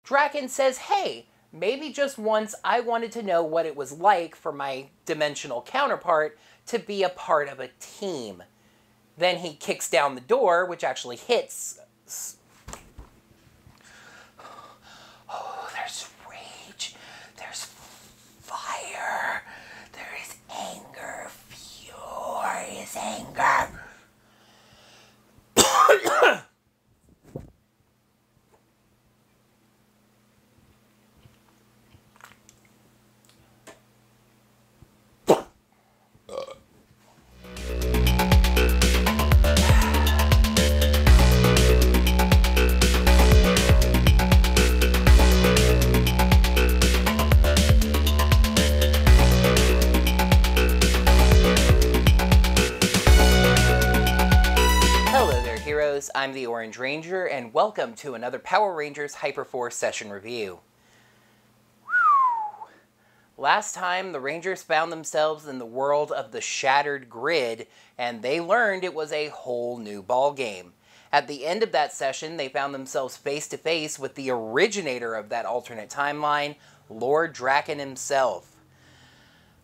Drakon says, hey, maybe just once I wanted to know what it was like for my dimensional counterpart to be a part of a team. Then he kicks down the door, which actually hits. Oh, there's rage. There's fire. There is anger. Furious anger. I'm the Orange Ranger, and welcome to another Power Rangers Hyperforce session review. Whew. Last time, the Rangers found themselves in the world of the Shattered Grid, and they learned it was a whole new ballgame. At the end of that session, they found themselves face to face with the originator of that alternate timeline, Lord Drakkon himself.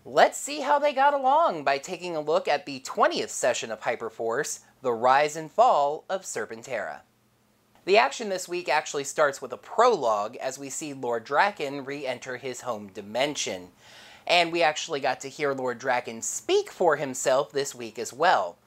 Let's see how they got along by taking a look at the 20th session of Hyperforce, The Rise and Fall of Serpentera. The action this week actually starts with a prologue as we see Lord Drakkon re-enter his home dimension. And we actually got to hear Lord Drakkon speak for himself this week as well.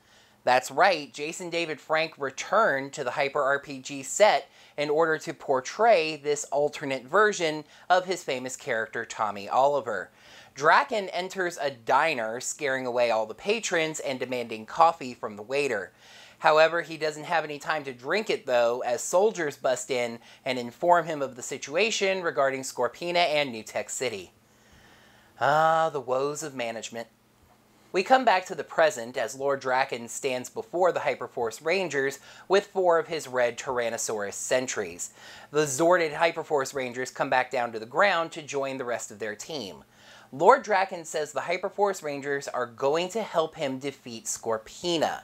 That's right, Jason David Frank returned to the Hyper RPG set in order to portray this alternate version of his famous character Tommy Oliver. Drakkon enters a diner, scaring away all the patrons and demanding coffee from the waiter. However, he doesn't have any time to drink it though, as soldiers bust in and inform him of the situation regarding Scorpina and New Tech City. Ah, the woes of management. We come back to the present as Lord Drakkon stands before the Hyperforce Rangers with 4 of his red Tyrannosaurus sentries. The Zorded Hyperforce Rangers come back down to the ground to join the rest of their team. Lord Drakkon says the Hyperforce Rangers are going to help him defeat Scorpina.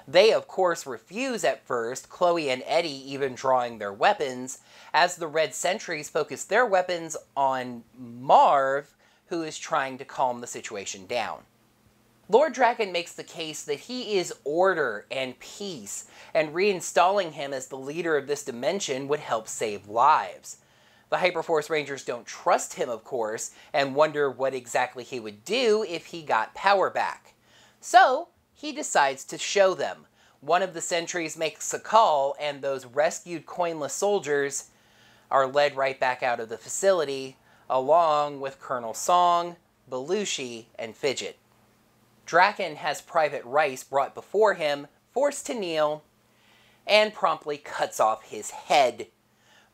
They, of course, refuse at first, Chloe and Eddie even drawing their weapons, as the Red Sentries focus their weapons on Marv, who is trying to calm the situation down. Lord Drakkon makes the case that he is order and peace, and reinstalling him as the leader of this dimension would help save lives. The Hyperforce Rangers don't trust him, of course, and wonder what exactly he would do if he got power back. So, he decides to show them. One of the sentries makes a call, and those rescued coinless soldiers are led right back out of the facility, along with Colonel Song, Belushi, and Fidget. Drakon has Private Rice brought before him, forced to kneel, and promptly cuts off his head.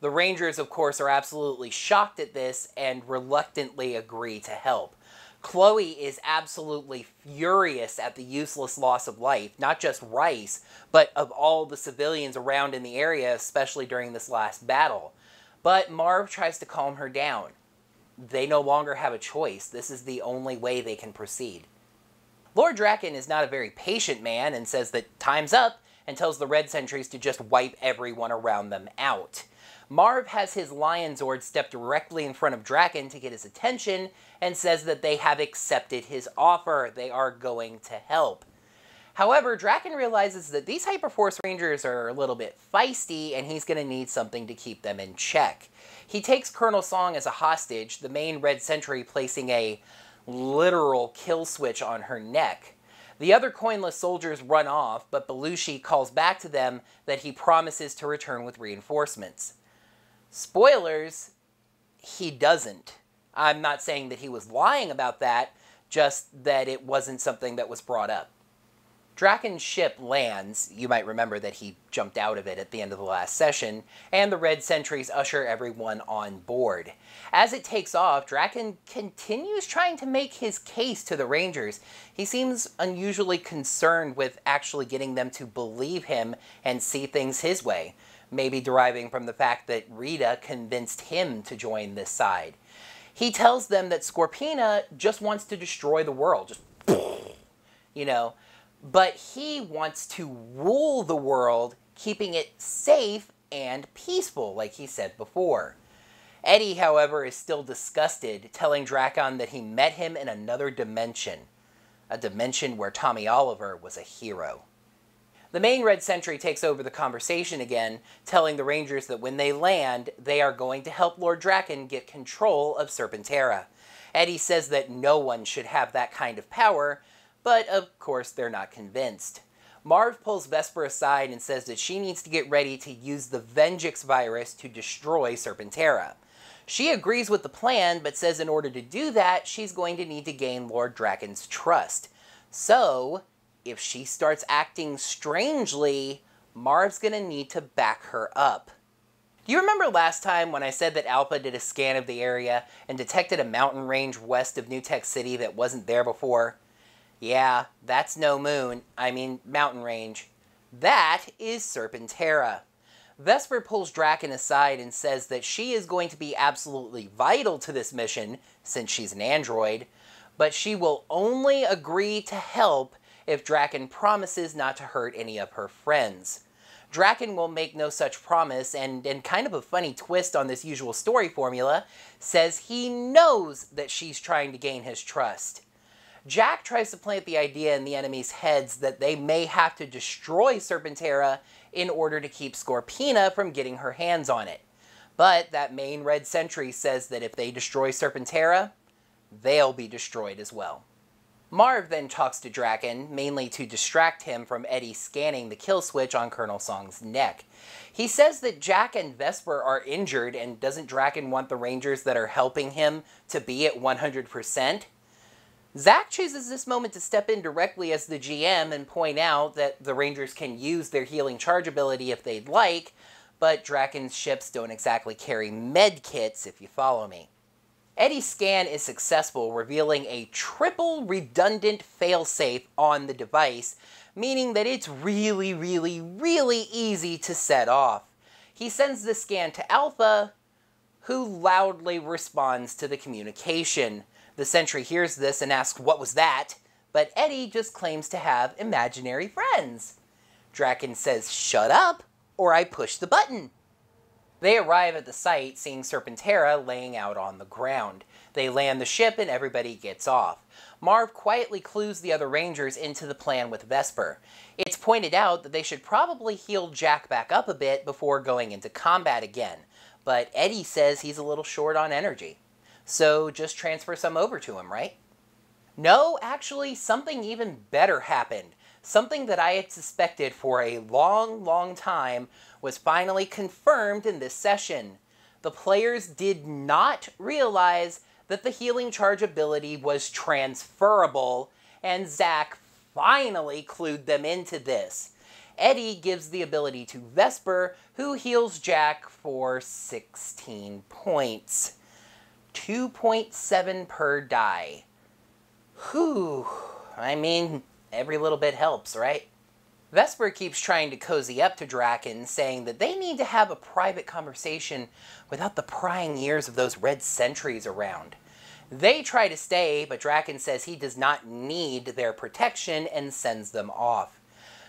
The Rangers, of course, are absolutely shocked at this and reluctantly agree to help. Chloe is absolutely furious at the useless loss of life, not just Rice, but of all the civilians around in the area, especially during this last battle. But Marv tries to calm her down. They no longer have a choice. This is the only way they can proceed. Lord Drakkon is not a very patient man and says that time's up and tells the Red Sentries to just wipe everyone around them out. Marv has his Lion Zord step directly in front of Drakkon to get his attention and says that they have accepted his offer. They are going to help. However, Drakkon realizes that these Hyperforce Rangers are a little bit feisty and he's going to need something to keep them in check. He takes Colonel Song as a hostage, the main Red Sentry placing a literal kill switch on her neck. The other coinless soldiers run off, but Belushi calls back to them that he promises to return with reinforcements. Spoilers, he doesn't. I'm not saying that he was lying about that, just that it wasn't something that was brought up. Drakkon's ship lands, you might remember that he jumped out of it at the end of the last session, and the Red Sentries usher everyone on board. As it takes off, Drakkon continues trying to make his case to the Rangers. He seems unusually concerned with actually getting them to believe him and see things his way, maybe deriving from the fact that Rita convinced him to join this side. He tells them that Scorpina just wants to destroy the world, just, you know, but he wants to rule the world, keeping it safe and peaceful, like he said before. Eddie, however, is still disgusted, telling Drakon that he met him in another dimension. A dimension where Tommy Oliver was a hero. The main Red Sentry takes over the conversation again, telling the Rangers that when they land, they are going to help Lord Drakkon get control of Serpentera. Eddie says that no one should have that kind of power, but of course they're not convinced. Marv pulls Vesper aside and says that she needs to get ready to use the Venjix virus to destroy Serpentera. She agrees with the plan, but says in order to do that, she's going to need to gain Lord Drakkon's trust. So, if she starts acting strangely, Marv's gonna need to back her up. Do you remember last time when I said that Alpha did a scan of the area and detected a mountain range west of New Tech City that wasn't there before? Yeah, that's no moon. I mean mountain range. That is Serpentera. Vesper pulls Drakkon aside and says that she is going to be absolutely vital to this mission, since she's an android, but she will only agree to help if Drakkon promises not to hurt any of her friends. Drakkon will make no such promise, and in kind of a funny twist on this usual story formula, says he knows that she's trying to gain his trust. Jack tries to plant the idea in the enemy's heads that they may have to destroy Serpentera in order to keep Scorpina from getting her hands on it. But that main Red Sentry says that if they destroy Serpentera, they'll be destroyed as well. Marv then talks to Drakkon, mainly to distract him from Eddie scanning the kill switch on Colonel Song's neck. He says that Jack and Vesper are injured, and doesn't Drakkon want the Rangers that are helping him to be at 100%? Zack chooses this moment to step in directly as the GM and point out that the Rangers can use their healing charge ability if they'd like, but Drakkon's ships don't exactly carry med kits, if you follow me. Eddie's scan is successful, revealing a triple redundant failsafe on the device, meaning that it's really easy to set off. He sends the scan to Alpha, who loudly responds to the communication. The Sentry hears this and asks what was that, but Eddie just claims to have imaginary friends. Drakkon says, "Shut up, or I push the button." They arrive at the site, seeing Serpentera laying out on the ground. They land the ship and everybody gets off. Marv quietly clues the other Rangers into the plan with Vesper. It's pointed out that they should probably heal Jack back up a bit before going into combat again, but Eddie says he's a little short on energy. So just transfer some over to him, right? No, actually, something even better happened. Something that I had suspected for a long time was finally confirmed in this session. The players did not realize that the healing charge ability was transferable, and Zack finally clued them into this. Eddie gives the ability to Vesper, who heals Jack for 16 points. 2.7 per die. Whew. I mean, every little bit helps, right? Vesper keeps trying to cozy up to Drakkon, saying that they need to have a private conversation without the prying ears of those Red Sentries around. They try to stay, but Drakkon says he does not need their protection and sends them off.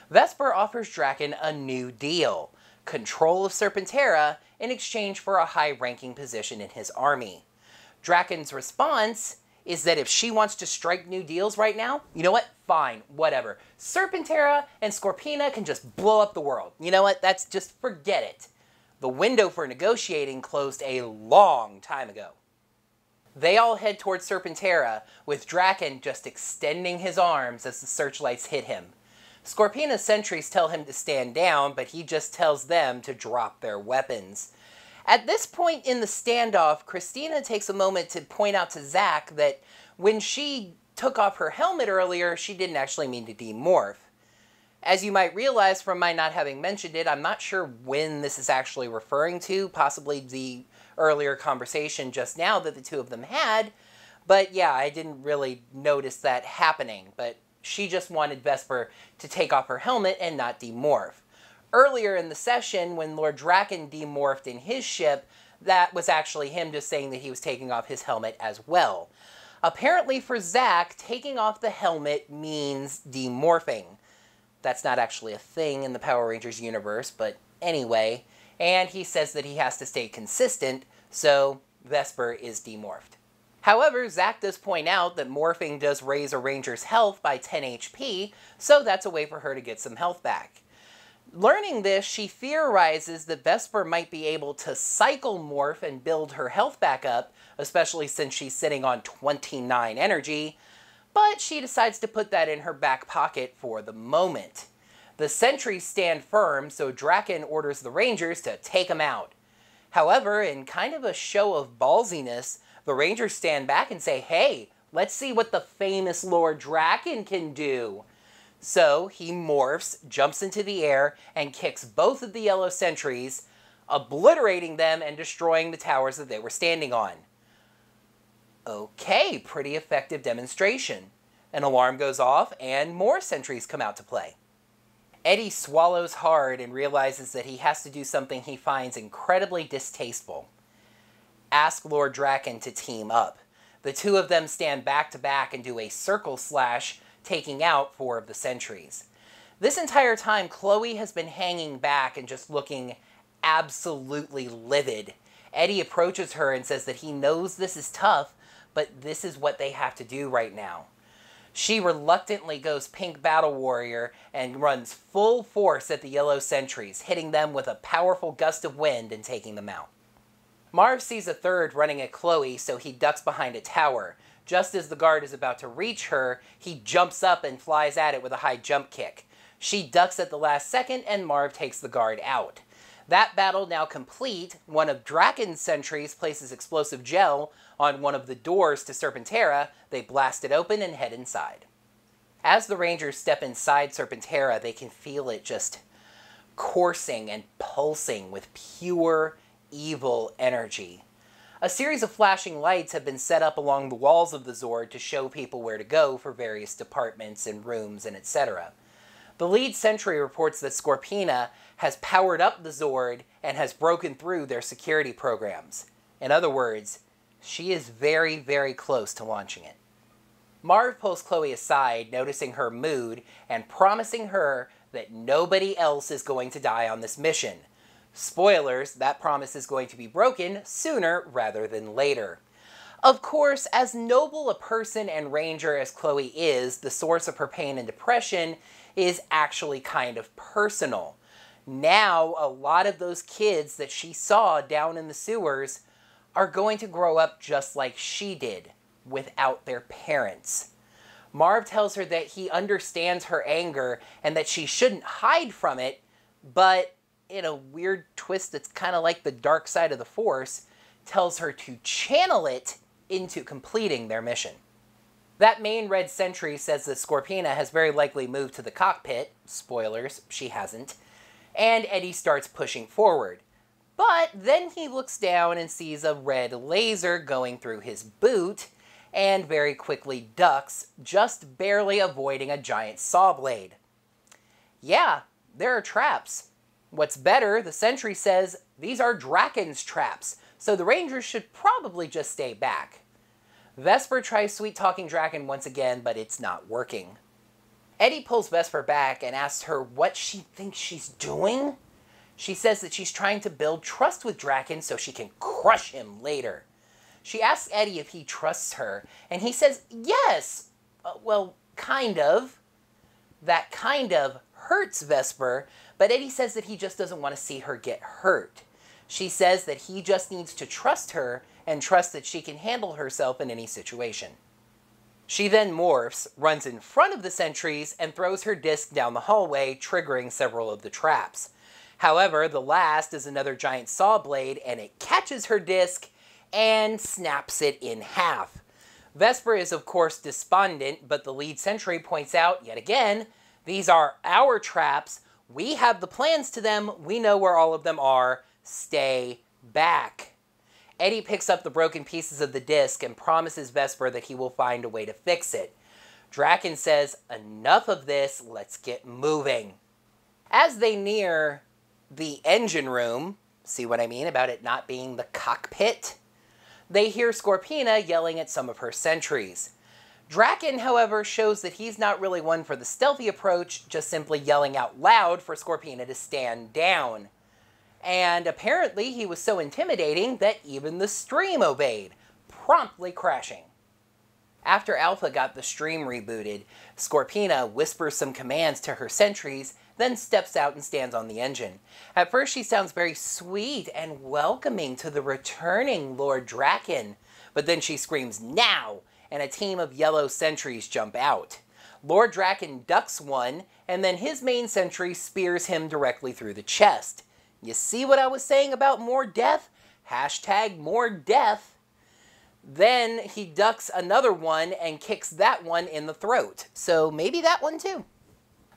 Vesper offers Drakkon a new deal: control of Serpentera in exchange for a high-ranking position in his army. Drakkon's response is that if she wants to strike new deals right now, you know what? Fine, whatever. Serpentera and Scorpina can just blow up the world. You know what? That's just forget it. The window for negotiating closed a long time ago. They all head towards Serpentera, with Drakkon just extending his arms as the searchlights hit him. Scorpina's sentries tell him to stand down, but he just tells them to drop their weapons. At this point in the standoff, Christina takes a moment to point out to Zack that when she took off her helmet earlier, she didn't actually mean to demorph. As you might realize from my not having mentioned it, I'm not sure when this is actually referring to, possibly the earlier conversation just now that the two of them had, but yeah, I didn't really notice that happening, but she just wanted Vesper to take off her helmet and not demorph. Earlier in the session, when Lord Drakkon demorphed in his ship, that was actually him just saying that he was taking off his helmet as well. Apparently for Zack, taking off the helmet means demorphing. That's not actually a thing in the Power Rangers universe, but anyway. And he says that he has to stay consistent, So Vesper is demorphed. However, Zack does point out that morphing does raise a ranger's health by 10 HP, so that's a way for her to get some health back. Learning this, she theorizes that Vesper might be able to cycle morph and build her health back up, especially since she's sitting on 29 energy, but she decides to put that in her back pocket for the moment. The sentries stand firm, so Drakon orders the Rangers to take them out. However, in kind of a show of ballsiness, the Rangers stand back and say, hey, let's see what the famous Lord Drakon can do. So he morphs, jumps into the air, and kicks both of the yellow sentries, obliterating them and destroying the towers that they were standing on. Okay, pretty effective demonstration. An alarm goes off, and more sentries come out to play. Eddie swallows hard and realizes that he has to do something he finds incredibly distasteful. Ask Lord Drakon to team up. The two of them stand back to back and do a circle slash, taking out 4 of the sentries. This entire time, Chloe has been hanging back and just looking absolutely livid. Eddie approaches her and says that he knows this is tough, but this is what they have to do right now. She reluctantly goes Pink Battle Warrior and runs full force at the yellow sentries, hitting them with a powerful gust of wind and taking them out. Marv sees a third running at Chloe, so he ducks behind a tower. Just as the guard is about to reach her, he jumps up and flies at it with a high jump kick. She ducks at the last second, and Marv takes the guard out. That battle now complete, one of Drakon's sentries places explosive gel on one of the doors to Serpentera. They blast it open and head inside. As the Rangers step inside Serpentera, they can feel it just coursing and pulsing with pure evil energy. A series of flashing lights have been set up along the walls of the Zord to show people where to go for various departments and rooms and etc. The lead sentry reports that Scorpina has powered up the Zord and has broken through their security programs. In other words, she is very, very close to launching it. Marv pulls Chloe aside, noticing her mood and promising her that nobody else is going to die on this mission. Spoilers, that promise is going to be broken sooner rather than later. Of course, as noble a person and ranger as Chloe is, the source of her pain and depression is actually kind of personal. Now, a lot of those kids that she saw down in the sewers are going to grow up just like she did, without their parents. Marv tells her that he understands her anger and that she shouldn't hide from it, but in a weird twist that's kind of like the dark side of the Force, tells her to channel it into completing their mission. That main red sentry says that Scorpina has very likely moved to the cockpit. Spoilers, she hasn't. And Eddie starts pushing forward. But then he looks down and sees a red laser going through his boot, and very quickly ducks, just barely avoiding a giant saw blade. Yeah, there are traps. What's better, the sentry says these are Drakon's traps, so the Rangers should probably just stay back. Vesper tries sweet-talking Drakon once again, but it's not working. Eddie pulls Vesper back and asks her what she thinks she's doing. She says that she's trying to build trust with Drakon so she can crush him later. She asks Eddie if he trusts her, and he says yes. Well, kind of. That kind of hurts Vesper, but Eddie says that he just doesn't want to see her get hurt. She says that he just needs to trust her and trust that she can handle herself in any situation. She then morphs, runs in front of the sentries, and throws her disc down the hallway, triggering several of the traps. However, the last is another giant saw blade, and it catches her disc and snaps it in half. Vesper is of course despondent, but the lead sentry points out, yet again, these are our traps. We have the plans to them. We know where all of them are. Stay back. Eddie picks up the broken pieces of the disc and promises Vesper that he will find a way to fix it. Drakon says, enough of this, let's get moving. As they near the engine room, see what I mean about it not being the cockpit? They hear Scorpina yelling at some of her sentries. Drakon, however, shows that he's not really one for the stealthy approach, just simply yelling out loud for Scorpina to stand down. And apparently he was so intimidating that even the stream obeyed, promptly crashing. After Alpha got the stream rebooted, Scorpina whispers some commands to her sentries, then steps out and stands on the engine. At first she sounds very sweet and welcoming to the returning Lord Drakon, but then she screams, "Now!" and a team of yellow sentries jump out. Lord Drakon ducks one, and then his main sentry spears him directly through the chest. You see what I was saying about more death? Hashtag more death. Then he ducks another one and kicks that one in the throat. So maybe that one too.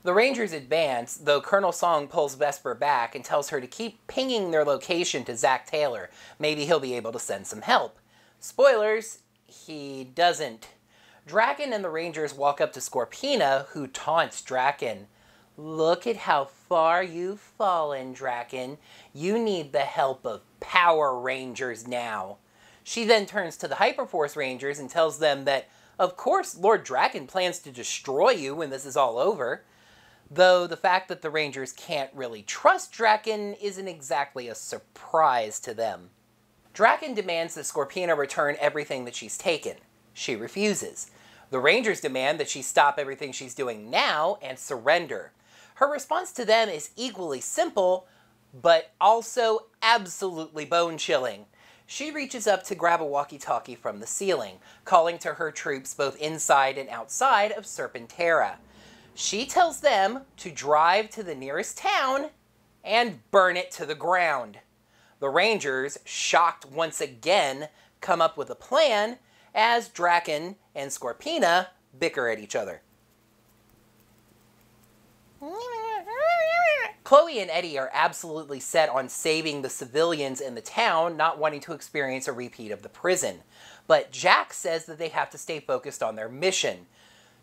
The Rangers advance, though Colonel Song pulls Vesper back and tells her to keep pinging their location to Zach Taylor. Maybe he'll be able to send some help. Spoilers, he doesn't. Drakon and the Rangers walk up to Scorpina, who taunts Drakon. "Look at how far you've fallen, Drakon. You need the help of Power Rangers now." She then turns to the Hyperforce Rangers and tells them that, of course, Lord Drakon plans to destroy you when this is all over. Though the fact that the Rangers can't really trust Drakon isn't exactly a surprise to them. Drakon demands that Scorpina return everything that she's taken. She refuses. The Rangers demand that she stop everything she's doing now and surrender. Her response to them is equally simple, but also absolutely bone-chilling. She reaches up to grab a walkie-talkie from the ceiling, calling to her troops both inside and outside of Serpentera. She tells them to drive to the nearest town and burn it to the ground. The Rangers, shocked once again, come up with a plan as Drakon and Scorpina bicker at each other. Chloe and Eddie are absolutely set on saving the civilians in the town, not wanting to experience a repeat of the prison. But Jack says that they have to stay focused on their mission.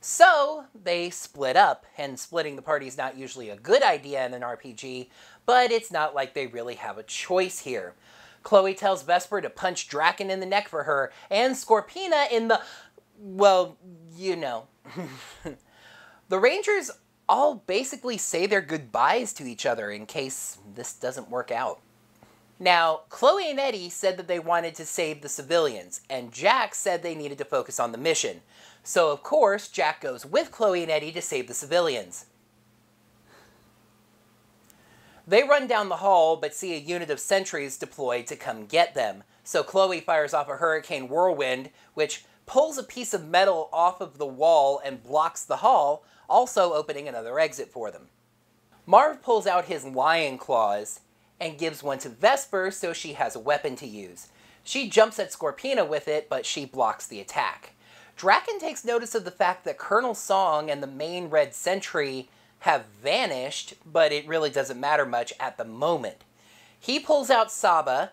So they split up, and splitting the party is not usually a good idea in an RPG, but it's not like they really have a choice here. Chloe tells Vesper to punch Drakon in the neck for her, and Scorpina in the... well, you know. The Rangers all basically say their goodbyes to each other in case this doesn't work out. Now, Chloe and Eddie said that they wanted to save the civilians, and Jack said they needed to focus on the mission. So, of course, Jack goes with Chloe and Eddie to save the civilians. They run down the hall, but see a unit of sentries deployed to come get them. So Chloe fires off a hurricane whirlwind, which pulls a piece of metal off of the wall and blocks the hall, also opening another exit for them. Marv pulls out his lion claws and gives one to Vesper so she has a weapon to use. She jumps at Scorpina with it, but she blocks the attack. Drakon takes notice of the fact that Colonel Song and the main red sentry have vanished, but it really doesn't matter much at the moment. He pulls out Saba,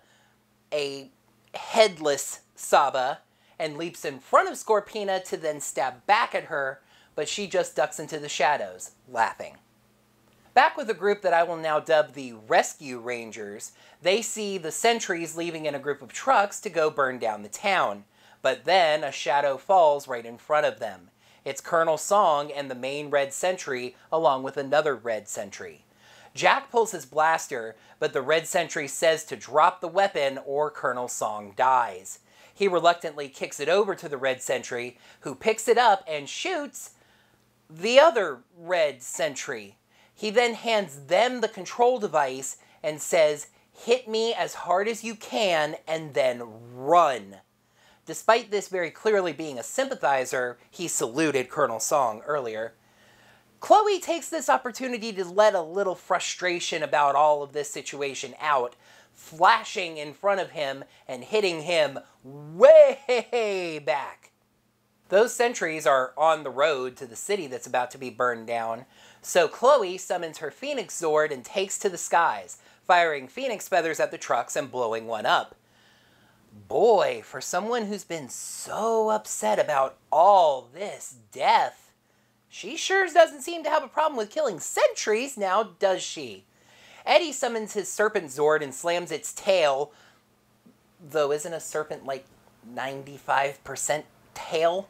a headless Saba, and leaps in front of Scorpina to then stab back at her, but she just ducks into the shadows, laughing. Back with a group that I will now dub the Rescue Rangers, they see the sentries leaving in a group of trucks to go burn down the town. But then a shadow falls right in front of them. It's Colonel Song and the main red sentry, along with another red sentry. Jack pulls his blaster, but the red sentry says to drop the weapon or Colonel Song dies. He reluctantly kicks it over to the red sentry, who picks it up and shoots the other red sentry. He then hands them the control device and says, "Hit me as hard as you can and then run." Despite this very clearly being a sympathizer, he saluted Colonel Song earlier. Chloe takes this opportunity to let a little frustration about all of this situation out, flashing in front of him and hitting him way back. Those sentries are on the road to the city that's about to be burned down, so Chloe summons her Phoenix Zord and takes to the skies, firing Phoenix feathers at the trucks and blowing one up. Boy, for someone who's been so upset about all this death, she sure doesn't seem to have a problem with killing sentries now, does she? Eddie summons his Serpent Zord and slams its tail, though isn't a serpent like 95% tail,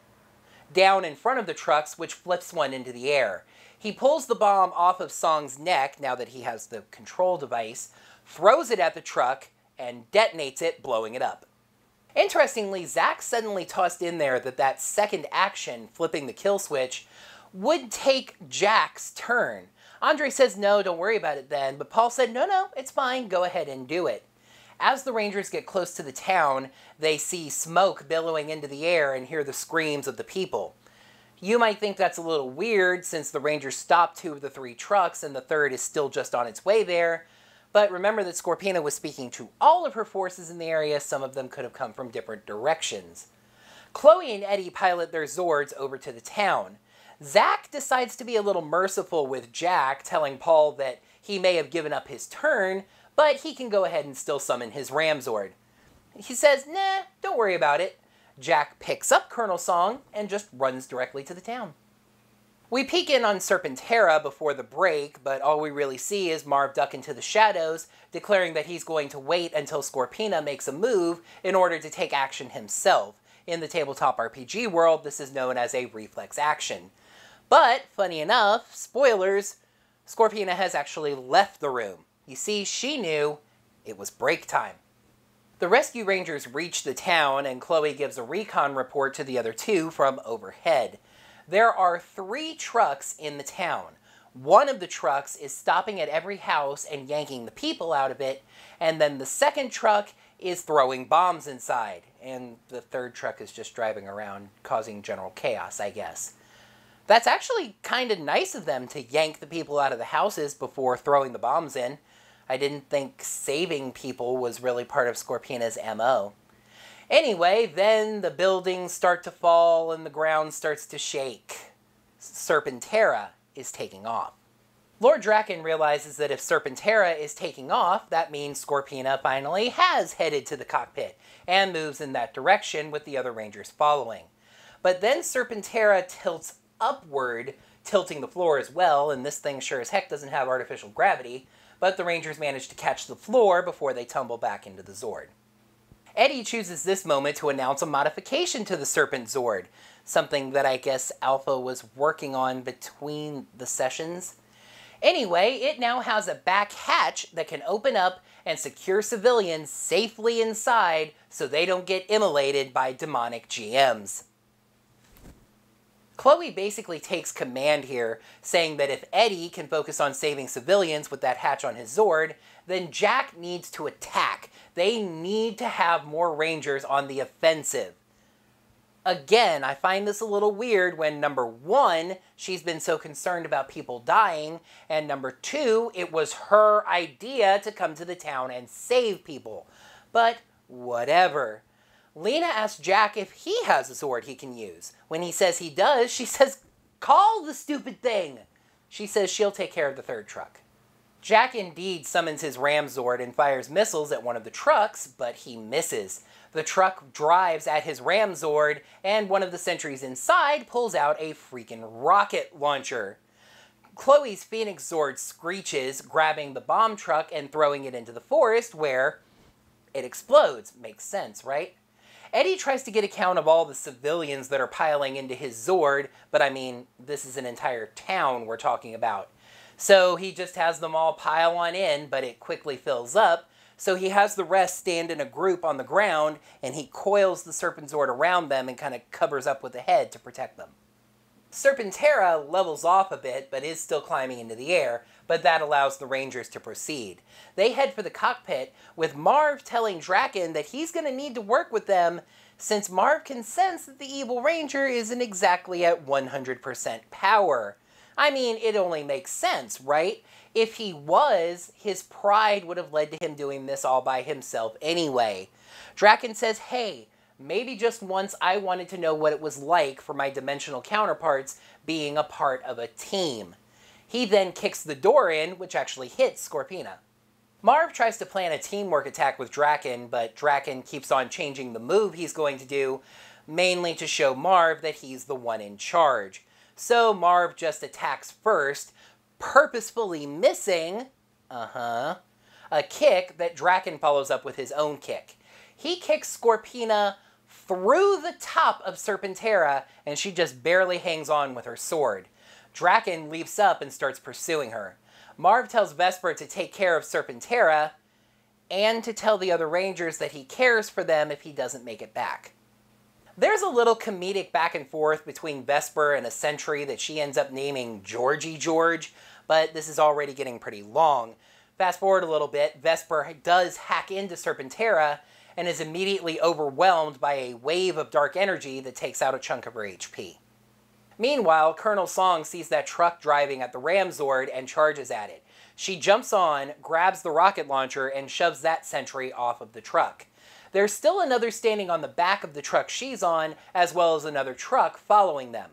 down in front of the trucks, which flips one into the air. He pulls the bomb off of Song's neck, now that he has the control device, throws it at the truck, and detonates it, blowing it up. Interestingly, Zach suddenly tossed in there that second action, flipping the kill switch, would take Jack's turn. Andre says, no, don't worry about it then, but Paul said, no, it's fine, go ahead and do it. As the Rangers get close to the town, they see smoke billowing into the air and hear the screams of the people. You might think that's a little weird since the Rangers stopped 2 of the 3 trucks and the third is still just on its way there, but remember that Scorpina was speaking to all of her forces in the area. Some of them could have come from different directions. Chloe and Eddie pilot their Zords over to the town. Zach decides to be a little merciful with Jack, telling Paul that he may have given up his turn, but he can go ahead and still summon his Ram Zord. He says, nah, don't worry about it. Jack picks up Colonel Song and just runs directly to the town. We peek in on Serpentera before the break, but all we really see is Marv duck into the shadows, declaring that he's going to wait until Scorpina makes a move in order to take action himself. In the tabletop RPG world, this is known as a reflex action. But, funny enough, spoilers, Scorpina has actually left the room. You see, she knew it was break time. The rescue rangers reach the town, and Chloe gives a recon report to the other 2 from overhead. There are 3 trucks in the town. One of the trucks is stopping at every house and yanking the people out of it, and then the second truck is throwing bombs inside, and the third truck is just driving around causing general chaos, I guess. That's actually kind of nice of them to yank the people out of the houses before throwing the bombs in. I didn't think saving people was really part of Scorpina's MO. Anyway, then the buildings start to fall and the ground starts to shake. Serpentera is taking off. Lord Drakon realizes that if Serpentera is taking off, that means Scorpina finally has headed to the cockpit and moves in that direction with the other Rangers following. But then Serpentera tilts upward, tilting the floor as well, and this thing sure as heck doesn't have artificial gravity, but the Rangers manage to catch the floor before they tumble back into the Zord. Eddie chooses this moment to announce a modification to the Serpent Zord, something that I guess Alpha was working on between the sessions. Anyway, it now has a back hatch that can open up and secure civilians safely inside so they don't get immolated by demonic GMs. Chloe basically takes command here, saying that if Eddie can focus on saving civilians with that hatch on his Zord, then Jack needs to attack. They need to have more Rangers on the offensive. Again, I find this a little weird when number 1, she's been so concerned about people dying, and number 2, it was her idea to come to the town and save people. But whatever. Lena asks Jack if he has a Zord he can use. When he says he does, she says, call the stupid thing. She says she'll take care of the third truck. Jack indeed summons his Ram Zord and fires missiles at one of the trucks, but he misses. The truck drives at his Ram Zord, and one of the sentries inside pulls out a freaking rocket launcher. Chloe's Phoenix Zord screeches, grabbing the bomb truck and throwing it into the forest, where it explodes. Makes sense, right? Eddie tries to get a count of all the civilians that are piling into his Zord, but I mean, this is an entire town we're talking about. So he just has them all pile on in, but it quickly fills up. So he has the rest stand in a group on the ground, and he coils the Serpent Zord around them and kind of covers up with the head to protect them. Serpentera levels off a bit, but is still climbing into the air, but that allows the Rangers to proceed. They head for the cockpit, with Marv telling Drakkon that he's going to need to work with them, since Marv can sense that the evil Ranger isn't exactly at 100% power. I mean, it only makes sense, right? If he was, his pride would have led to him doing this all by himself anyway. Drakkon says, hey, maybe just once I wanted to know what it was like for my dimensional counterparts being a part of a team. He then kicks the door in, which actually hits Scorpina. Marv tries to plan a teamwork attack with Drakkon, but Drakkon keeps on changing the move he's going to do, mainly to show Marv that he's the one in charge. So Marv just attacks first, purposefully missing, a kick that Drakkon follows up with his own kick. He kicks Scorpina through the top of Serpentera, and she just barely hangs on with her sword. Drakkon leaps up and starts pursuing her. Marv tells Vesper to take care of Serpentera, and to tell the other Rangers that he cares for them if he doesn't make it back. There's a little comedic back and forth between Vesper and a sentry that she ends up naming Georgie George, but this is already getting pretty long. Fast forward a little bit, Vesper does hack into Serpentera and is immediately overwhelmed by a wave of dark energy that takes out a chunk of her HP. Meanwhile, Colonel Song sees that truck driving at the Ram Zord and charges at it. She jumps on, grabs the rocket launcher, and shoves that sentry off of the truck. There's still another standing on the back of the truck she's on, as well as another truck following them.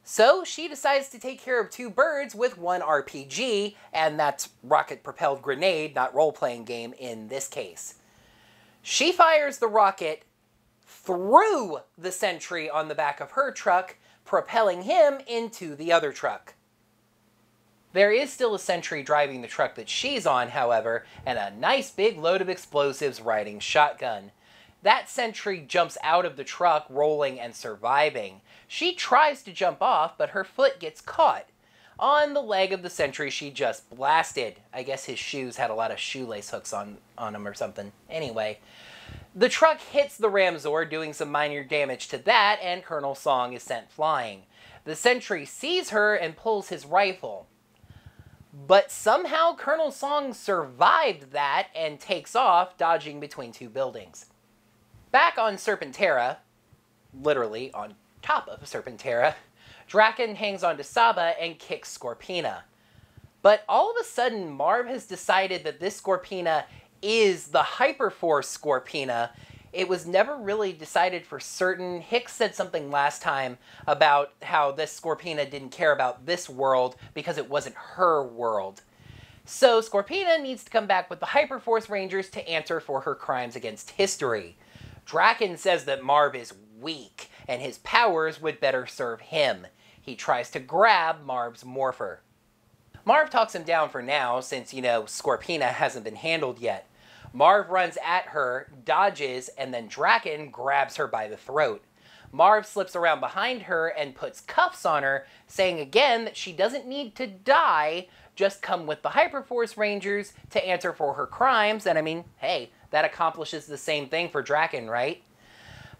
So she decides to take care of two birds with one RPG, and that's rocket-propelled grenade, not role-playing game in this case. She fires the rocket through the sentry on the back of her truck, propelling him into the other truck. There is still a sentry driving the truck that she's on, however, and a nice big load of explosives riding shotgun. That sentry jumps out of the truck, rolling and surviving. She tries to jump off, but her foot gets caught. On the leg of the sentry she just blasted. I guess his shoes had a lot of shoelace hooks on them or something. Anyway, the truck hits the Ram Zord, doing some minor damage to that, and Colonel Song is sent flying. The sentry sees her and pulls his rifle. But somehow Colonel Song survived that and takes off, dodging between two buildings. Back on Serpentera, literally on top of Serpentera, Drakon hangs on to Saba and kicks Scorpina. But all of a sudden, Marv has decided that this Scorpina is the Hyperforce Scorpina. It was never really decided for certain. Hicks said something last time about how this Scorpina didn't care about this world because it wasn't her world. So Scorpina needs to come back with the Hyperforce Rangers to answer for her crimes against history. Drakkon says that Marv is weak, and his powers would better serve him. He tries to grab Marv's morpher. Marv talks him down for now, since, Scorpina hasn't been handled yet. Marv runs at her, dodges, and then Drakkon grabs her by the throat. Marv slips around behind her and puts cuffs on her, saying again that she doesn't need to die, just come with the Hyperforce Rangers to answer for her crimes, and I mean, hey, that accomplishes the same thing for Drakkon, right?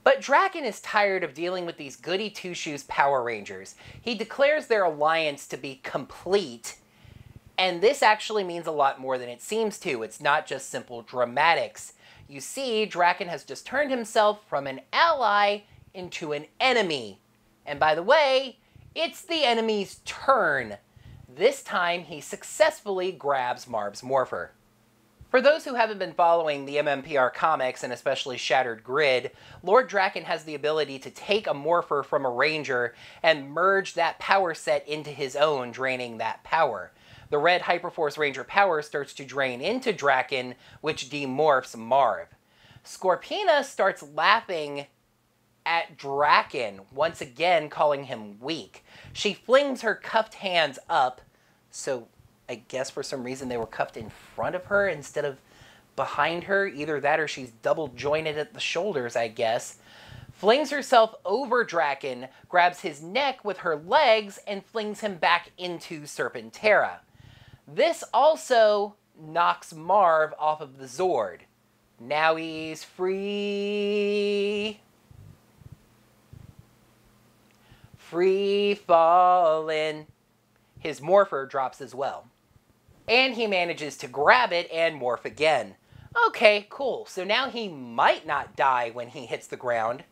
But Drakkon is tired of dealing with these goody two-shoes Power Rangers. He declares their alliance to be complete, and this actually means a lot more than it seems to. It's not just simple dramatics. You see, Drakkon has just turned himself from an ally into an enemy. And by the way, it's the enemy's turn. This time, he successfully grabs Marv's morpher. For those who haven't been following the MMPR comics, and especially Shattered Grid, Lord Drakkon has the ability to take a morpher from a ranger and merge that power set into his own, draining that power. The red Hyperforce Ranger power starts to drain into Drakkon, which demorphs Marv. Scorpina starts laughing at Drakkon, once again calling him weak. She flings her cuffed hands up, so I guess for some reason they were cuffed in front of her instead of behind her. Either that or she's double jointed at the shoulders, I guess. Flings herself over Drakkon, grabs his neck with her legs, and flings him back into Serpentera. This also knocks Marv off of the Zord. Now he's free. Free falling. His morpher drops as well. And he manages to grab it and morph again. Okay, cool. So now he might not die when he hits the ground.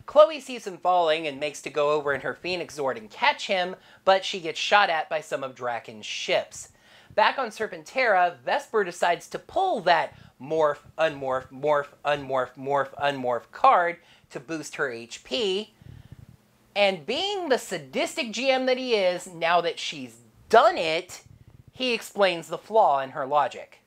Chloe sees him falling and makes to go over in her Phoenix Zord and catch him, but she gets shot at by some of Drakkon's ships. Back on Serpentera, Vesper decides to pull that morph, unmorph, morph, unmorph, morph, unmorph card to boost her HP. And being the sadistic GM that he is, now that she's done it, he explains the flaw in her logic.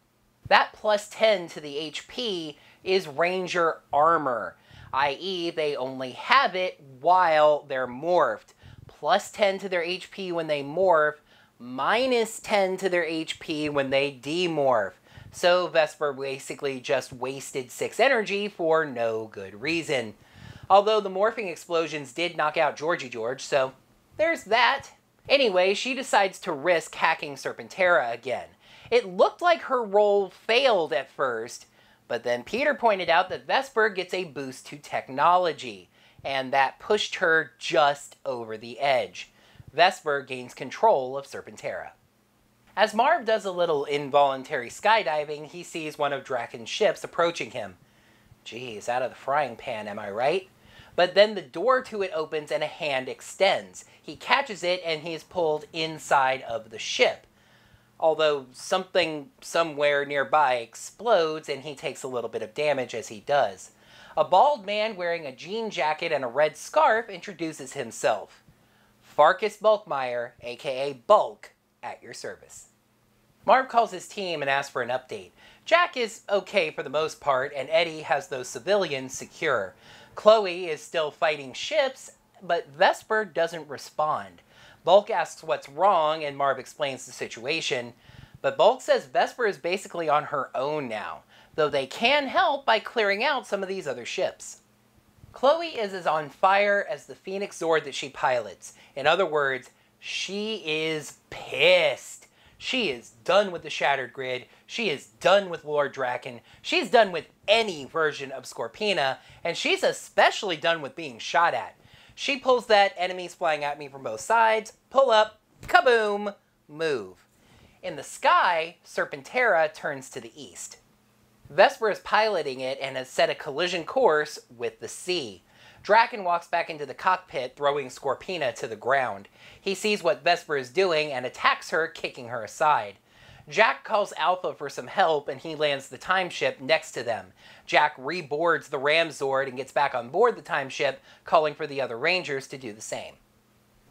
That plus 10 to the HP is Ranger armor, i.e. they only have it while they're morphed. Plus 10 to their HP when they morph, minus 10 to their HP when they demorph. So Vesper basically just wasted 6 energy for no good reason. Although the morphing explosions did knock out Georgie George, so there's that. Anyway, she decides to risk hacking Serpentera again. It looked like her roll failed at first, but then Peter pointed out that Vesper gets a boost to technology, and that pushed her just over the edge. Vesper gains control of Serpentera. As Marv does a little involuntary skydiving, he sees one of Drakkon's ships approaching him. Geez, out of the frying pan, am I right? But then the door to it opens and a hand extends. He catches it and he is pulled inside of the ship. Although something somewhere nearby explodes and he takes a little bit of damage as he does. A bald man wearing a jean jacket and a red scarf introduces himself. Farkas Bulkmeyer, aka Bulk, at your service. Marv calls his team and asks for an update. Jack is okay for the most part, and Eddie has those civilians secure. Chloe is still fighting ships, but Vesper doesn't respond. Bulk asks what's wrong, and Marv explains the situation. But Bulk says Vesper is basically on her own now, though they can help by clearing out some of these other ships. Chloe is as on fire as the Phoenix Zord that she pilots. In other words, she is pissed. She is done with the Shattered Grid. She is done with Lord Drakkon. She's done with any version of Scorpina, and she's especially done with being shot at. She pulls that enemies flying at me from both sides, pull up, kaboom, move. In the sky, Serpentera turns to the east. Vesper is piloting it and has set a collision course with the sea. Drakon walks back into the cockpit, throwing Scorpina to the ground. He sees what Vesper is doing and attacks her, kicking her aside. Jack calls Alpha for some help and he lands the time ship next to them. Jack reboards the Ram Zord and gets back on board the time ship, calling for the other Rangers to do the same.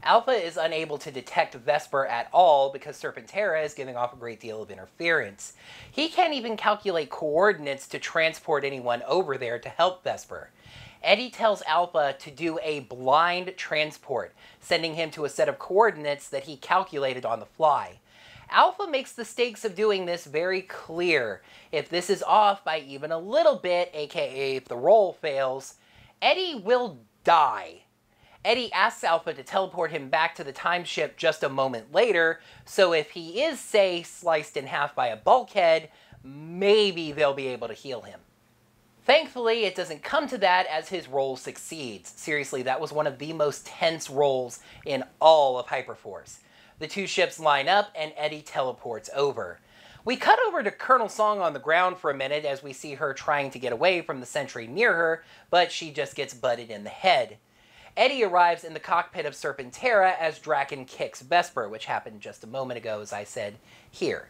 Alpha is unable to detect Vesper at all because Serpentera is giving off a great deal of interference. He can't even calculate coordinates to transport anyone over there to help Vesper. Eddie tells Alpha to do a blind transport, sending him to a set of coordinates that he calculated on the fly. Alpha makes the stakes of doing this very clear. If this is off by even a little bit, aka if the roll fails, Eddie will die. Eddie asks Alpha to teleport him back to the time ship just a moment later, so if he is, say, sliced in half by a bulkhead, maybe they'll be able to heal him. Thankfully, it doesn't come to that as his roll succeeds. Seriously, that was one of the most tense rolls in all of Hyperforce. The two ships line up and Eddie teleports over. We cut over to Colonel Song on the ground for a minute as we see her trying to get away from the sentry near her, but she just gets butted in the head. Eddie arrives in the cockpit of Serpentera as Drakkon kicks Vesper, which happened just a moment ago, as I said here.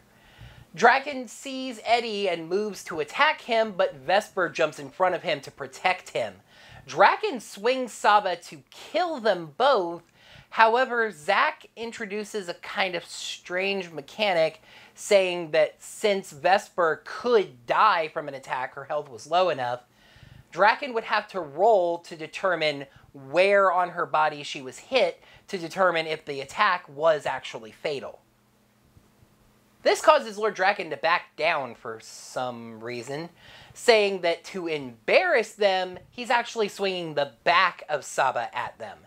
Drakkon sees Eddie and moves to attack him, but Vesper jumps in front of him to protect him. Drakkon swings Saba to kill them both. However, Zack introduces a kind of strange mechanic saying that since Vesper could die from an attack, her health was low enough, Drakkon would have to roll to determine where on her body she was hit to determine if the attack was actually fatal. This causes Lord Drakkon to back down for some reason, saying that to embarrass them, he's actually swinging the back of Saba at them.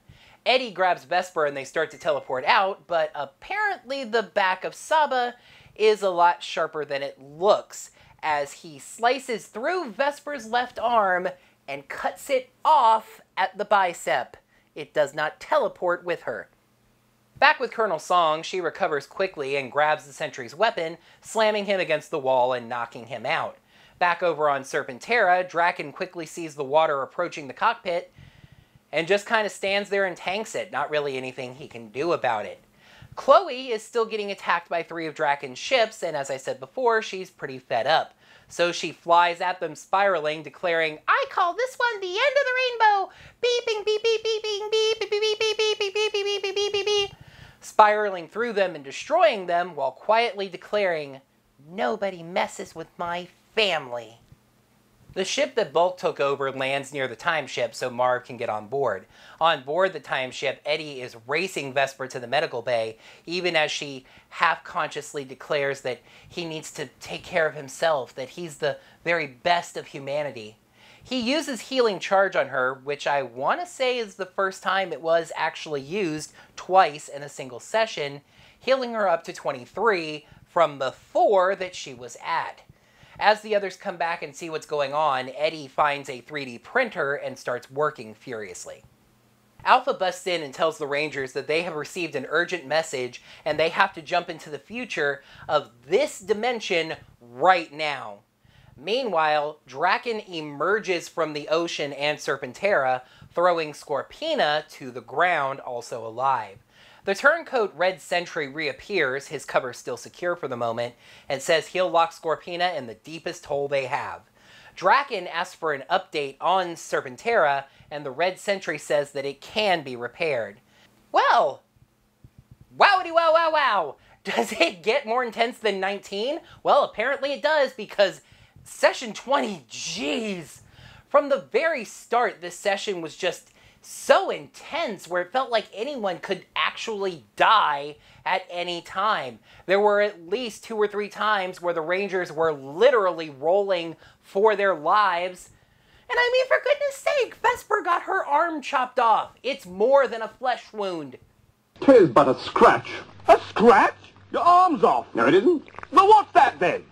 Eddie grabs Vesper and they start to teleport out, but apparently the back of Saba is a lot sharper than it looks, as he slices through Vesper's left arm and cuts it off at the bicep. It does not teleport with her. Back with Colonel Song, she recovers quickly and grabs the sentry's weapon, slamming him against the wall and knocking him out. Back over on Serpentera, Drakkon quickly sees the water approaching the cockpit and just kind of stands there and tanks it, not really anything he can do about it. Chloe is still getting attacked by 3 of Drakkon's ships, and as I said before, she's pretty fed up. So she flies at them spiraling, declaring, "I call this one the end of the rainbow! Beeping, beep, beep, beeping, beep, beep, beep, beep, beep, beep, beep, beep, beep, beep, beep, beep, beep," spiraling through them and destroying them while quietly declaring, "Nobody messes with my family." The ship that Bulk took over lands near the time ship so Marv can get on board. On board the time ship, Eddie is racing Vesper to the medical bay, even as she half-consciously declares that he needs to take care of himself, that he's the very best of humanity. He uses Healing Charge on her, which I want to say is the first time it was actually used twice in a single session, healing her up to 23 from before that she was at. As the others come back and see what's going on, Eddie finds a 3D printer and starts working furiously. Alpha busts in and tells the Rangers that they have received an urgent message and they have to jump into the future of this dimension right now. Meanwhile, Drakon emerges from the ocean and Serpentera, throwing Scorpina to the ground, also alive. The turncoat Red Sentry reappears, his cover still secure for the moment, and says he'll lock Scorpina in the deepest hole they have. Drakkon asks for an update on Serpentera, and the Red Sentry says that it can be repaired. Well, wowity wow wow wow! Does it get more intense than 19? Well, apparently it does, because Session 20, jeez! From the very start, this session was just so intense, where it felt like anyone could actually die at any time. There were at least 2 or 3 times where the Rangers were literally rolling for their lives. And I mean, for goodness sake, Vesper got her arm chopped off. It's more than a flesh wound. 'Tis but a scratch. A scratch? Your arm's off. No, it isn't. Well, what's that then?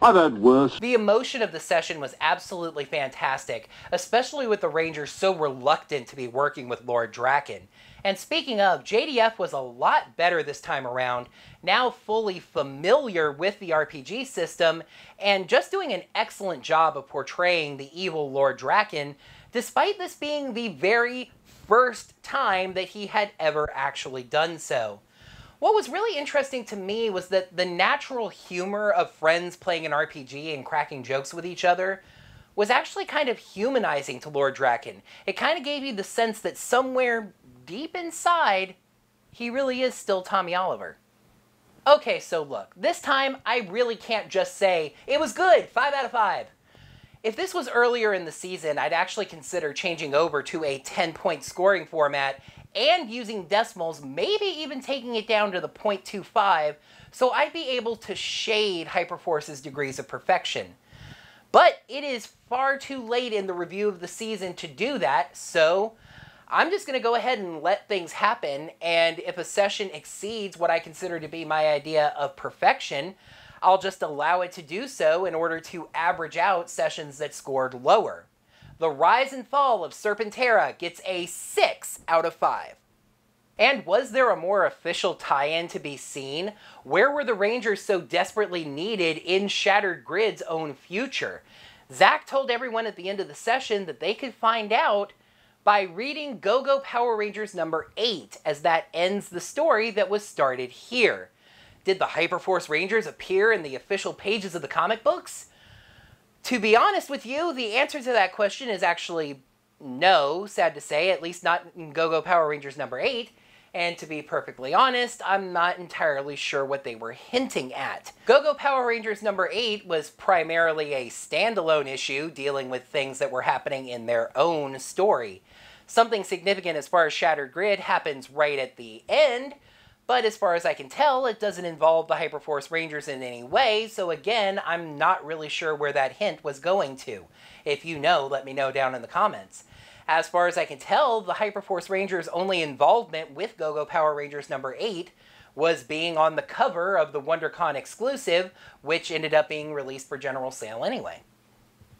I've heard worse. The emotion of the session was absolutely fantastic, especially with the Rangers so reluctant to be working with Lord Drakkon. And speaking of, JDF was a lot better this time around, now fully familiar with the RPG system, and just doing an excellent job of portraying the evil Lord Drakkon, despite this being the very first time that he had ever actually done so. What was really interesting to me was that the natural humor of friends playing an RPG and cracking jokes with each other was actually kind of humanizing to Lord Drakkon. It kind of gave you the sense that somewhere deep inside, he really is still Tommy Oliver. Okay, so look, this time I really can't just say, it was good, 5 out of 5. If this was earlier in the season, I'd actually consider changing over to a 10-point scoring format and using decimals, maybe even taking it down to the 0.25, so I'd be able to shade Hyperforce's degrees of perfection. But it is far too late in the review of the season to do that, so I'm just going to go ahead and let things happen, and if a session exceeds what I consider to be my idea of perfection, I'll just allow it to do so in order to average out sessions that scored lower. The rise and fall of Serpentera gets a 6 out of 5. And was there a more official tie-in to be seen? Where were the Rangers so desperately needed in Shattered Grid's own future? Zach told everyone at the end of the session that they could find out by reading Go-Go Power Rangers number 8, as that ends the story that was started here. Did the Hyperforce Rangers appear in the official pages of the comic books? To be honest with you, the answer to that question is actually no, sad to say, at least not in Go-Go Power Rangers number 8. And to be perfectly honest, I'm not entirely sure what they were hinting at. Go-Go Power Rangers number 8 was primarily a standalone issue dealing with things that were happening in their own story. Something significant as far as Shattered Grid happens right at the end, but as far as I can tell, it doesn't involve the Hyperforce Rangers in any way, so again, I'm not really sure where that hint was going to. If you know, let me know down in the comments. As far as I can tell, the Hyperforce Rangers' only involvement with Go-Go Power Rangers number 8 was being on the cover of the WonderCon exclusive, which ended up being released for general sale anyway.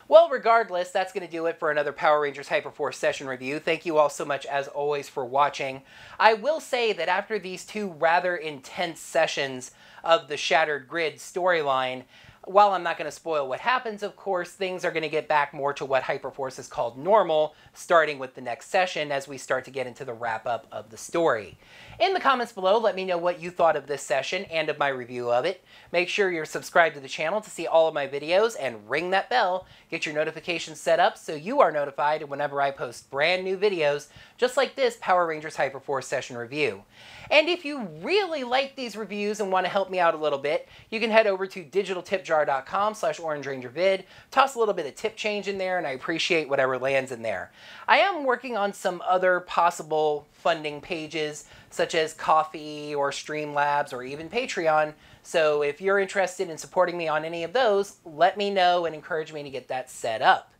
Well, regardless, that's going to do it for another Power Rangers Hyperforce session review. Thank you all so much, as always, for watching. I will say that after these 2 rather intense sessions of the Shattered Grid storyline, while I'm not going to spoil what happens, of course, things are going to get back more to what Hyperforce is called normal, starting with the next session as we start to get into the wrap-up of the story. In the comments below, let me know what you thought of this session and of my review of it. Make sure you're subscribed to the channel to see all of my videos, and ring that bell. Get your notifications set up so you are notified whenever I post brand new videos, just like this Power Rangers Hyperforce session review. And if you really like these reviews and want to help me out a little bit, you can head over to digitaltipjar.com/orangerangervid, toss a little bit of tip change in there, and I appreciate whatever lands in there. I am working on some other possible funding pages, such as Ko-fi or Streamlabs or even Patreon, so if you're interested in supporting me on any of those, let me know and encourage me to get that set up.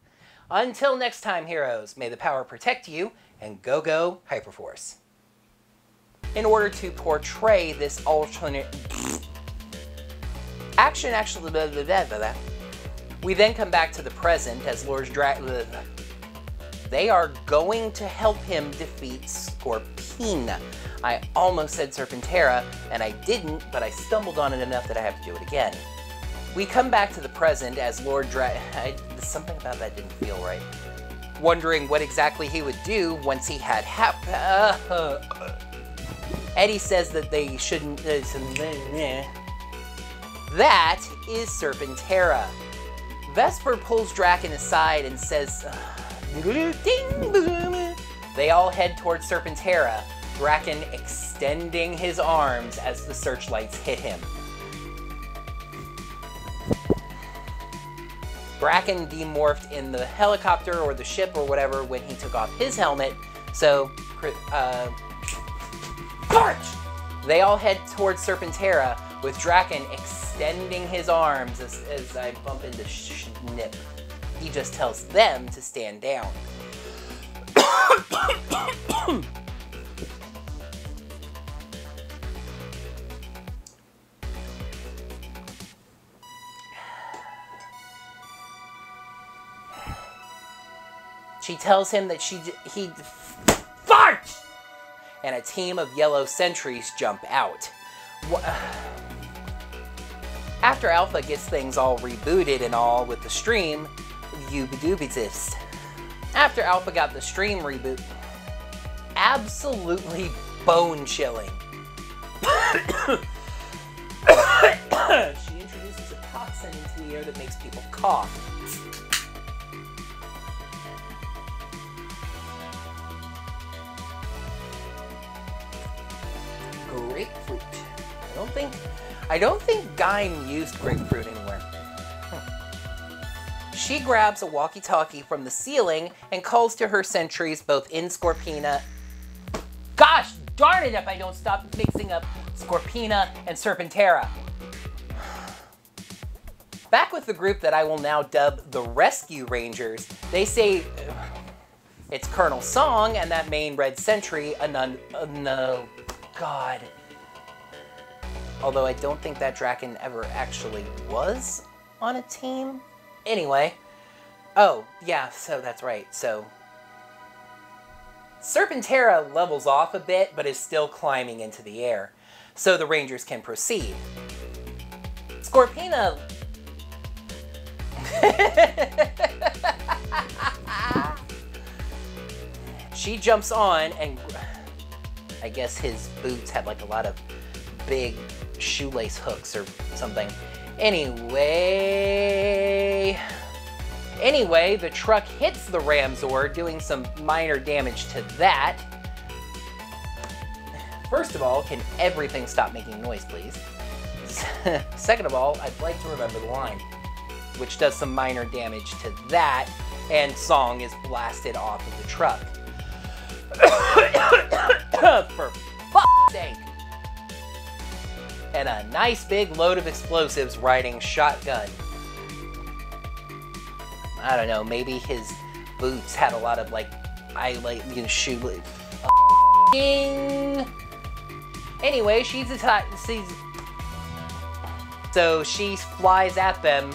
Until next time, heroes, may the power protect you, and go Hyperforce. In order to portray this alternate Action actually... Blah, blah, blah, blah. We then come back to the present as Lord Drakkon... They are going to help him defeat Scorpina. I almost said Serpentera, and I didn't, but I stumbled on it enough that I have to do it again. We come back to the present as Lord something about that didn't feel right. Wondering what exactly he would do once he had Eddie says that they shouldn't... That is Serpentera. Vesper pulls Drakon aside and says... They all head towards Serpentera, Drakon extending his arms as the searchlights hit him. Drakon demorphed in the helicopter or the ship or whatever when he took off his helmet, so... March! They all head towards Serpentera, with Drakon extending his arms as I bump into Snip. He just tells them to stand down. She tells him that he farts! And a team of yellow sentries jump out. After Alpha gets things all rebooted and all with the stream, After Alpha got the stream reboot, absolutely bone-chilling. She introduces a toxin into the air that makes people cough. Grapefruit. I don't think Gaim used grapefruit anywhere. She grabs a walkie-talkie from the ceiling and calls to her sentries both in Scorpina. Gosh darn it if I don't stop mixing up Scorpina and Serpentera. Back with the group that I will now dub the Rescue Rangers, they say it's Colonel Song and that main red sentry, no, God. Although I don't think that Drakon ever actually was on a team. Anyway, oh, yeah, so that's right, so... Serpentera levels off a bit, but is still climbing into the air, so the Rangers can proceed. Scorpina... She jumps on, and I guess his boots had like a lot of big shoelace hooks or something. Anyway, the truck hits the Ram Zord, doing some minor damage to that. First of all, can everything stop making noise, please? Second of all, I'd like to remember the line, which does some minor damage to that, and Song is blasted off of the truck. For fuck's sake! And a nice big load of explosives riding shotgun. I don't know, maybe his boots had a lot of like shoelace. Anyway, so she flies at them.